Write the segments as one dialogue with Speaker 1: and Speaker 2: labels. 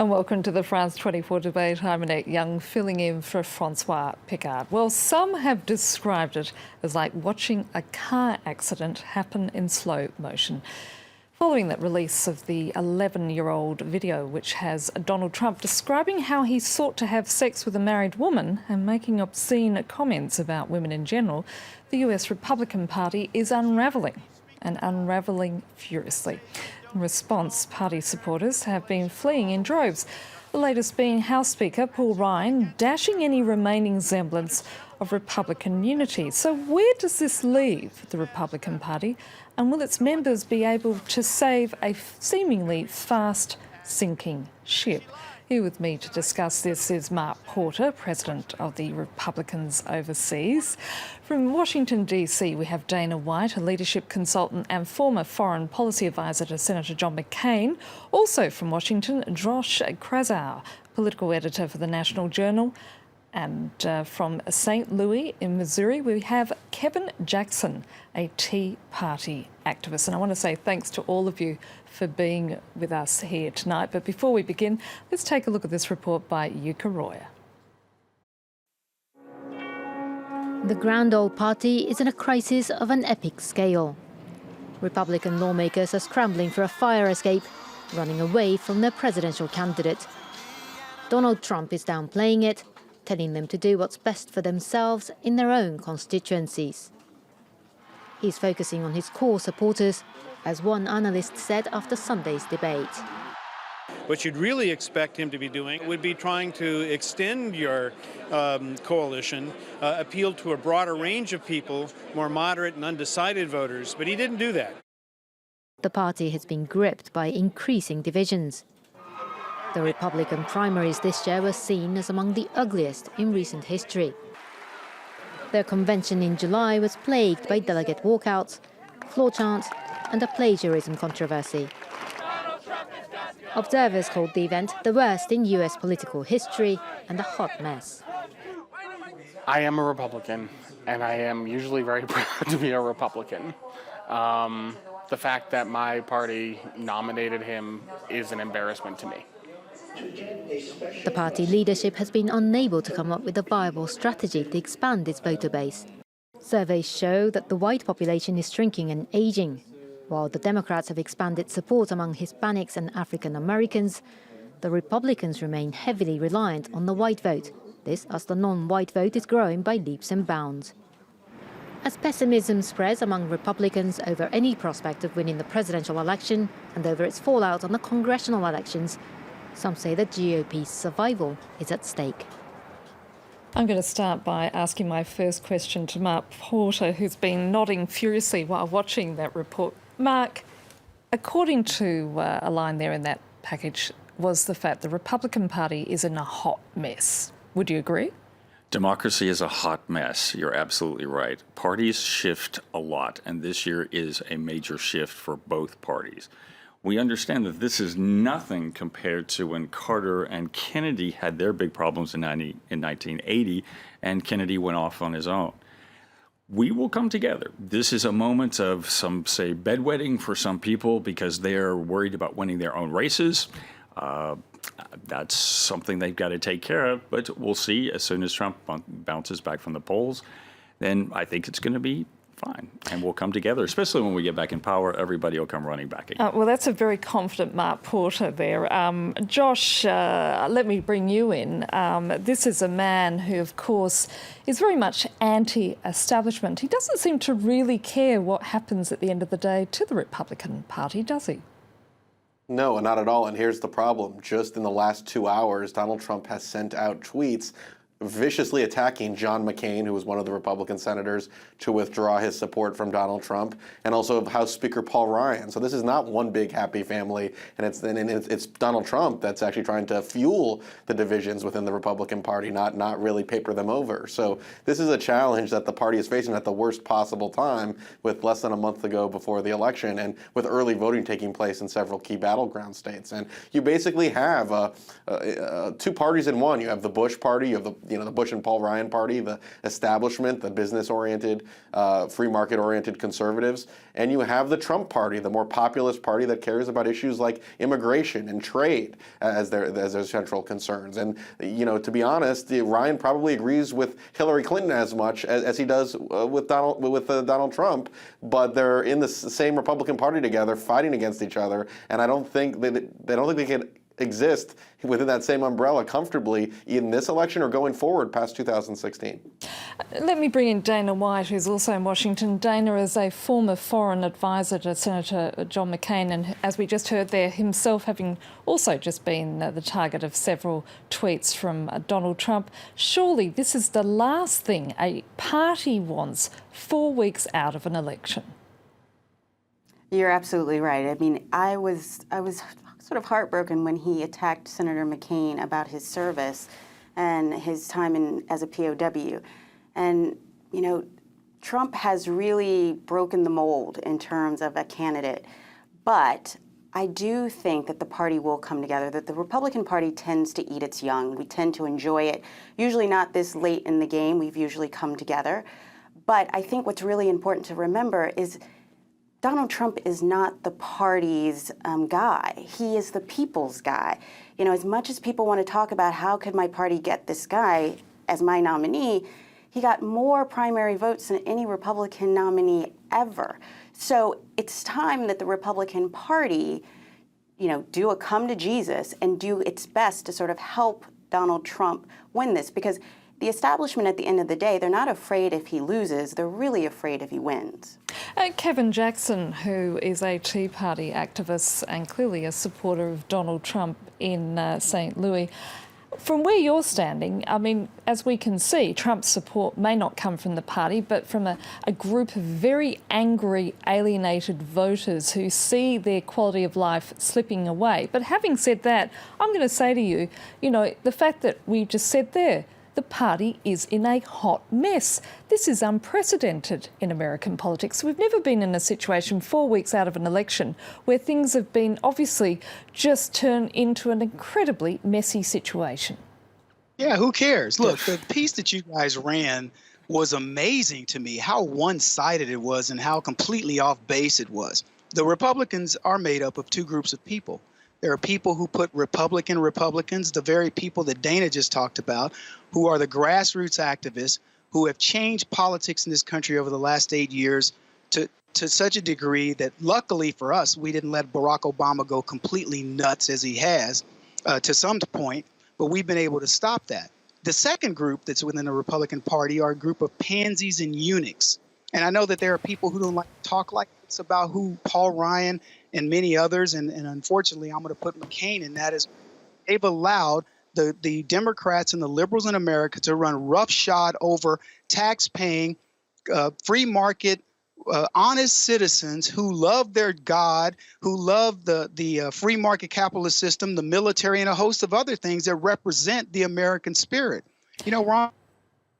Speaker 1: And welcome to the France 24 debate. I'm Annette Young, filling in for François Picard. Well, some have described it as like watching a car accident happen in slow motion. Following that release of the 11-year-old video, which has Donald Trump describing how he sought to have sex with a married woman and making obscene comments about women in general, the US Republican Party is unravelling, and unravelling furiously. In response, party supporters have been fleeing in droves, the latest being House Speaker Paul Ryan dashing any remaining semblance of Republican unity. So where does this leave the Republican Party, and will its members be able to save a seemingly fast-sinking ship? Here with me to discuss this is Mark Porter, President of the Republicans Overseas. From Washington, D.C., we have Dana White, a leadership consultant and former foreign policy advisor to Senator John McCain. Also from Washington, Josh Krasow, political editor for the National Journal. And from St. Louis in Missouri, we have Kevin Jackson, a Tea Party activist. And I want to say thanks to all of you for being with us here tonight. But before we begin, let's take a look at this report by Yuka Royer.
Speaker 2: The Grand Old Party is in a crisis of an epic scale. Republican lawmakers are scrambling for a fire escape, running away from their presidential candidate. Donald Trump is downplaying it, telling them to do what's best for themselves in their own constituencies. He's focusing on his core supporters, as one analyst said after Sunday's debate.
Speaker 3: What you'd really expect him to be doing would be trying to extend your coalition, appeal to a broader range of people, more moderate and undecided voters, but he didn't do that.
Speaker 2: The party has been gripped by increasing divisions. The Republican primaries this year were seen as among the ugliest in recent history. Their convention in July was plagued by delegate walkouts, floor chants, and a plagiarism controversy. Observers called the event the worst in US political history and a hot mess.
Speaker 4: I am a Republican, and I am usually very proud to be a Republican. The fact that my party nominated him is an embarrassment to me.
Speaker 2: The party leadership has been unable to come up with a viable strategy to expand its voter base. Surveys show that the white population is shrinking and aging. While the Democrats have expanded support among Hispanics and African Americans, the Republicans remain heavily reliant on the white vote. This as the non-white vote is growing by leaps and bounds. As pessimism spreads among Republicans over any prospect of winning the presidential election and over its fallout on the congressional elections, some say the GOP's survival is at stake.
Speaker 1: I'm going to start by asking my first question to Mark Porter, who's been nodding furiously while watching that report. Mark, according to a line there in that package, was the fact the Republican Party is in a hot mess. Would you agree?
Speaker 5: Democracy is a hot mess. You're absolutely right. Parties shift a lot, and this year is a major shift for both parties. We understand that this is nothing compared to when Carter and Kennedy had their big problems in 1980, and Kennedy went off on his own. We will come together. This is a moment of, some say, bedwetting for some people because they're worried about winning their own races. That's something they've got to take care of, but we'll see as soon as Trump bounces back from the polls. Then I think it's going to be fine, and we'll come together, especially when we get back in power. Everybody will come running back again.
Speaker 1: Well, that's a very confident Mark Porter there. Josh, let me bring you in. This is a man who, of course, is very much anti-establishment. He doesn't seem to really care what happens at the end of the day to the Republican Party, does he?
Speaker 6: No, not at all. And here's the problem. Just in the last 2 hours, Donald Trump has sent out tweets viciously attacking John McCain, who was one of the Republican senators, to withdraw his support from Donald Trump, and also House Speaker Paul Ryan. So this is not one big happy family, and it's Donald Trump that's actually trying to fuel the divisions within the Republican Party, not really paper them over. So this is a challenge that the party is facing at the worst possible time, with less than a month to go before the election, and with early voting taking place in several key battleground states. And you basically have two parties in one. You have the Bush party, you have the Bush and Paul Ryan party, the establishment, the business-oriented, free market-oriented conservatives, and you have the Trump party, the more populist party that cares about issues like immigration and trade as their central concerns. And to be honest, Ryan probably agrees with Hillary Clinton as much as he does with Donald Trump, but they're in the same Republican Party together, fighting against each other, and I don't think they can exist within that same umbrella comfortably in this election or going forward past 2016.
Speaker 1: Let me bring in Dana White, who's also in Washington. Dana is a former foreign advisor to Senator John McCain, and as we just heard there, himself having also just been the target of several tweets from Donald Trump. Surely this is the last thing a party wants 4 weeks out of an election.
Speaker 7: You're absolutely right. I mean, I was sort of heartbroken when he attacked Senator McCain about his service and his time as a POW. And, Trump has really broken the mold in terms of a candidate. But I do think that the party will come together, that the Republican Party tends to eat its young. We tend to enjoy it, usually not this late in the game. We've usually come together. But I think what's really important to remember is Donald Trump is not the party's guy. He is the people's guy. As much as people want to talk about how could my party get this guy as my nominee, he got more primary votes than any Republican nominee ever. So it's time that the Republican Party, do a come to Jesus and do its best to sort of help Donald Trump win this, because the establishment at the end of the day, they're not afraid if he loses, they're really afraid if he wins.
Speaker 1: Kevin Jackson, who is a Tea Party activist and clearly a supporter of Donald Trump in St. Louis, from where you're standing, I mean, as we can see, Trump's support may not come from the party, but from a group of very angry, alienated voters who see their quality of life slipping away. But having said that, I'm going to say to you, the fact that we just said there, the party is in a hot mess. This is unprecedented in American politics. We've never been in a situation 4 weeks out of an election where things have been obviously just turned into an incredibly messy situation.
Speaker 8: Yeah, who cares? Look, the piece that you guys ran was amazing to me, how one-sided it was and how completely off base it was. The Republicans are made up of two groups of people. There are people who put Republicans, the very people that Dana just talked about, who are the grassroots activists who have changed politics in this country over the last 8 years to such a degree that luckily for us, we didn't let Barack Obama go completely nuts as he has to some point, but we've been able to stop that. The second group that's within the Republican Party are a group of pansies and eunuchs. And I know that there are people who don't like to talk like this about who Paul Ryan and many others, and unfortunately, I'm going to put McCain in that, is they've allowed the Democrats and the liberals in America to run roughshod over tax-paying, free market, honest citizens who love their God, who love the free market capitalist system, the military, and a host of other things that represent the American spirit. We're on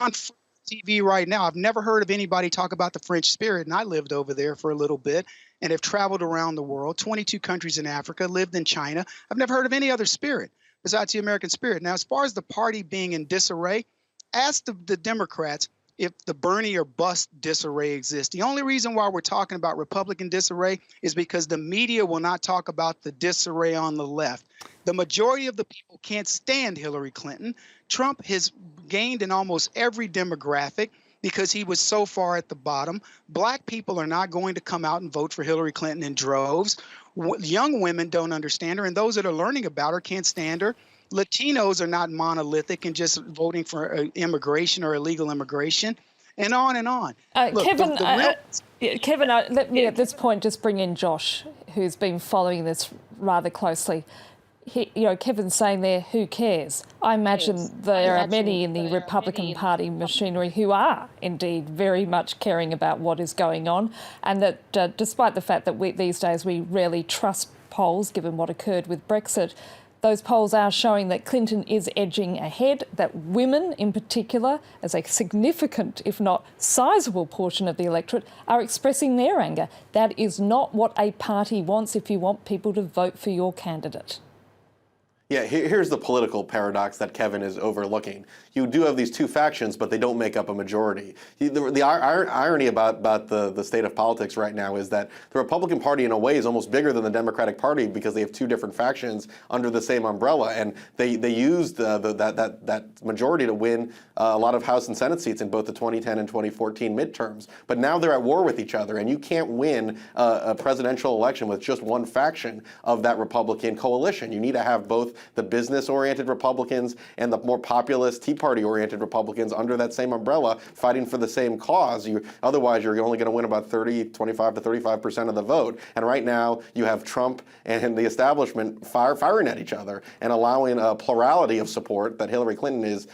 Speaker 8: TV right now. I've never heard of anybody talk about the French spirit, and I lived over there for a little bit and have traveled around the world, 22 countries in Africa, lived in China. I've never heard of any other spirit besides the American spirit. Now, as far as the party being in disarray, ask the Democrats if the Bernie or bust disarray exists. The only reason why we're talking about Republican disarray is because the media will not talk about the disarray on the left. The majority of the people can't stand Hillary Clinton. Trump has gained in almost every demographic because he was so far at the bottom. Black people are not going to come out and vote for Hillary Clinton in droves. Young women don't understand her, and those that are learning about her can't stand her. Latinos are not monolithic and just voting for immigration or illegal immigration, and on and on. Look,
Speaker 1: Kevin, let me at this point just bring in Josh, who's been following this rather closely. Kevin's saying there, who cares? I imagine there are many in the Republican Party machinery who are indeed very much caring about what is going on, and that despite the fact that these days we rarely trust polls, given what occurred with Brexit, those polls are showing that Clinton is edging ahead, that women in particular, as a significant, if not sizable portion of the electorate, are expressing their anger. That is not what a party wants if you want people to vote for your candidate.
Speaker 6: Yeah, here's the political paradox that Kevin is overlooking. You do have these two factions, but they don't make up a majority. The irony about the state of politics right now is that the Republican Party, in a way, is almost bigger than the Democratic Party because they have two different factions under the same umbrella, and they used that majority to win a lot of House and Senate seats in both the 2010 and 2014 midterms. But now they're at war with each other, and you can't win a presidential election with just one faction of that Republican coalition. You need to have both the business-oriented Republicans and the more populist Tea Party-oriented Republicans under that same umbrella fighting for the same cause. Otherwise, you're only going to win about 25 to 35% of the vote. And right now, you have Trump and the establishment firing at each other and allowing a plurality of support that Hillary Clinton is,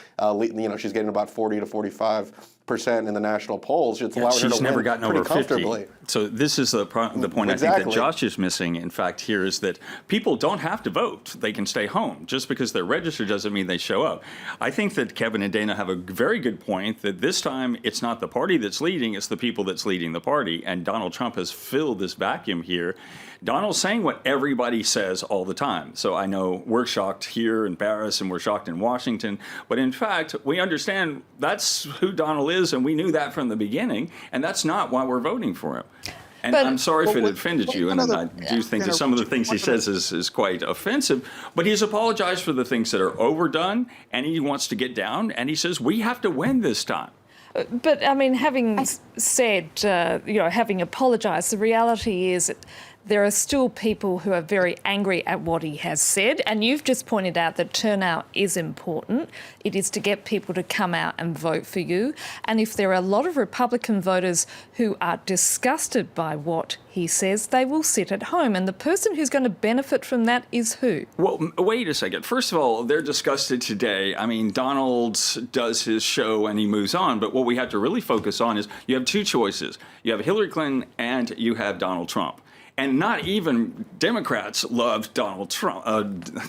Speaker 6: she's getting about 40 to 45% in the national polls. It's allowing her to
Speaker 5: never
Speaker 6: win
Speaker 5: gotten
Speaker 6: pretty
Speaker 5: over
Speaker 6: comfortably.
Speaker 5: 50. So this is the point
Speaker 6: Exactly.
Speaker 5: I think that Josh is missing, in fact, here is that people don't have to vote. They can stay home. Just because they're registered doesn't mean they show up. I think that Kevin and Dana have a very good point that this time it's not the party that's leading, it's the people that's leading the party. And Donald Trump has filled this vacuum here. Donald's saying what everybody says all the time. So I know we're shocked here in Paris and we're shocked in Washington. But in fact, we understand that's who Donald is, and we knew that from the beginning. And that's not why we're voting for him. And
Speaker 1: but,
Speaker 5: I'm sorry if it offended you, and I do think that some of the things he says is quite offensive, but he's apologized for the things that are overdone, and he wants to get down, and he says, we have to win this time.
Speaker 1: But, I mean, having said, having apologised, the reality is there are still people who are very angry at what he has said. And you've just pointed out that turnout is important. It is to get people to come out and vote for you. And if there are a lot of Republican voters who are disgusted by what he says, they will sit at home. And the person who's going to benefit from that is who?
Speaker 5: Well, wait a second. First of all, they're disgusted today. I mean, Donald does his show and he moves on. But what we have to really focus on is you have two choices. You have Hillary Clinton and you have Donald Trump. And not even Democrats love Donald Trump.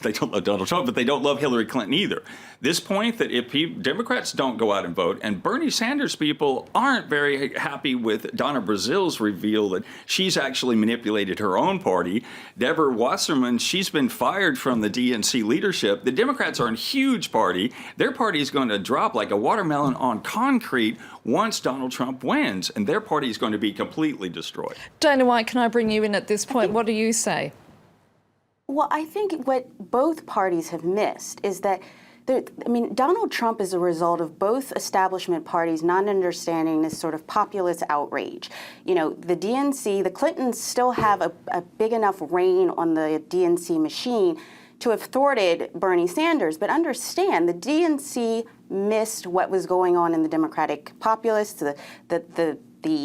Speaker 5: They don't love Donald Trump, but they don't love Hillary Clinton either. This point that if Democrats don't go out and vote, and Bernie Sanders people aren't very happy with Donna Brazil's reveal that she's actually manipulated her own party. Deborah Wasserman, she's been fired from the DNC leadership. The Democrats are a huge party. Their party is going to drop like a watermelon on concrete once Donald Trump wins, and their party is going to be completely destroyed.
Speaker 1: Dana White, can I bring you in at this point? What do you say?
Speaker 7: Well, I think what both parties have missed is that Donald Trump is a result of both establishment parties not understanding this sort of populist outrage. The DNC, the Clintons still have a big enough reign on the DNC machine to have thwarted Bernie Sanders. But understand, the DNC missed what was going on in the Democratic populists, the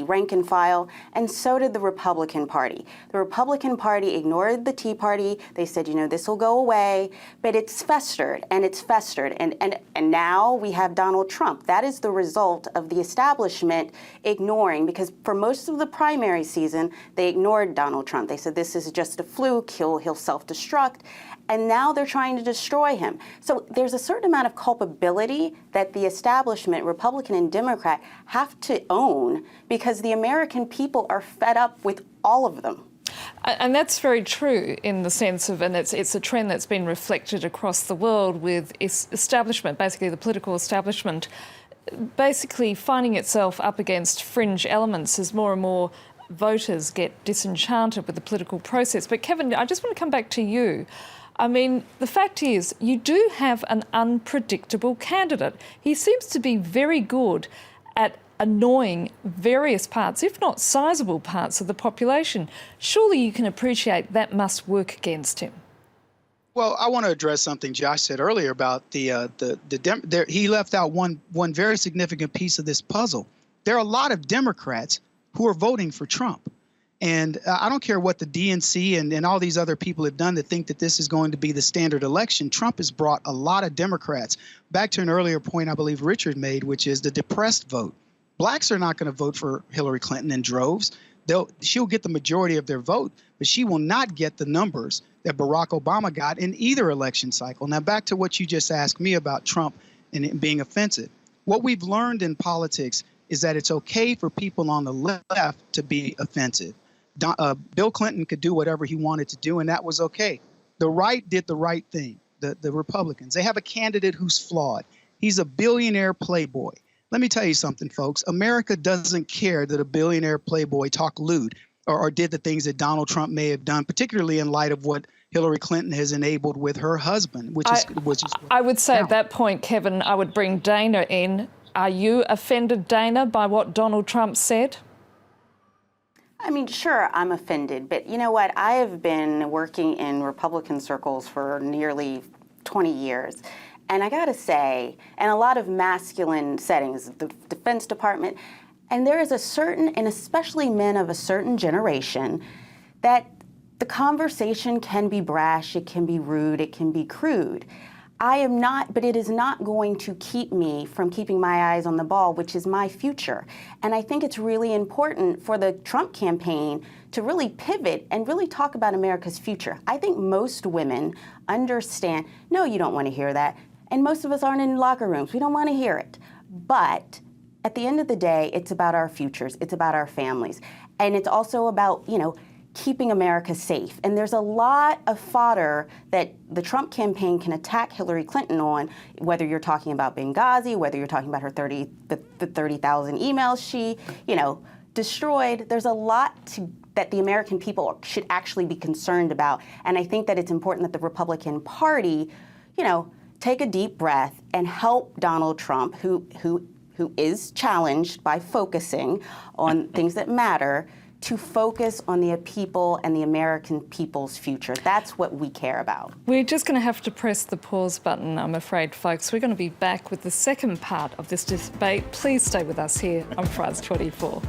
Speaker 7: rank and file, and so did the Republican Party. The Republican Party ignored the Tea Party. They said, this will go away, but it's festered, and it's festered. And now we have Donald Trump. That is the result of the establishment ignoring, because for most of the primary season, they ignored Donald Trump. They said, this is just a fluke, he'll self-destruct. And now they're trying to destroy him. So there's a certain amount of culpability that the establishment, Republican and Democrat, have to own because the American people are fed up with all of them.
Speaker 1: And that's very true in the sense of, and it's a trend that's been reflected across the world with establishment, basically the political establishment, basically finding itself up against fringe elements as more and more voters get disenchanted with the political process. But Kevin, I just want to come back to you. I mean, the fact is, you do have an unpredictable candidate. He seems to be very good at annoying various parts, if not sizable parts of the population. Surely you can appreciate that must work against him.
Speaker 8: Well, I want to address something Josh said earlier about he left out one very significant piece of this puzzle. There are a lot of Democrats who are voting for Trump. And I don't care what the DNC and all these other people have done to think that this is going to be the standard election. Trump has brought a lot of Democrats back to an earlier point I believe Richard made, which is the depressed vote. Blacks are not going to vote for Hillary Clinton in droves. She'll get the majority of their vote, but she will not get the numbers that Barack Obama got in either election cycle. Now, back to what you just asked me about Trump and it being offensive. What we've learned in politics is that it's okay for people on the left to be offensive. Bill Clinton could do whatever he wanted to do, and that was okay. The right did the right thing. the Republicans. They have a candidate who's flawed. He's a billionaire playboy. Let me tell you something, folks. America doesn't care that a billionaire playboy talked lewd or did the things that Donald Trump may have done, particularly in light of what Hillary Clinton has enabled with her husband, which is
Speaker 1: I would say at that point, Kevin, I would bring Dana in. Are you offended, Dana, by what Donald Trump said?
Speaker 7: I mean, sure, I'm offended, but you know what? I have been working in Republican circles for nearly 20 years. And I gotta say, and a lot of masculine settings, the Defense Department, and there is a certain, and especially men of a certain generation, that the conversation can be brash, it can be rude, it can be crude. I am not, but it is not going to keep me from keeping my eyes on the ball, which is my future. And I think it's really important for the Trump campaign to really pivot and really talk about America's future. I think most women understand, no, you don't want to hear that. And most of us aren't in locker rooms. We don't want to hear it. But at the end of the day, it's about our futures. It's about our families. And it's also about, you know, keeping America safe. And there's a lot of fodder that the Trump campaign can attack Hillary Clinton on, whether you're talking about Benghazi, whether you're talking about her 30,000 emails she, you know, destroyed. There's a lot that the American people should actually be concerned about. And I think that it's important that the Republican Party, you know, take a deep breath and help Donald Trump, who is challenged by focusing on things that matter, to focus on the people and the American people's future. That's what we care about.
Speaker 1: We're just going to have to press the pause button, I'm afraid, folks. We're going to be back with the second part of this debate. Please stay with us here on France 24.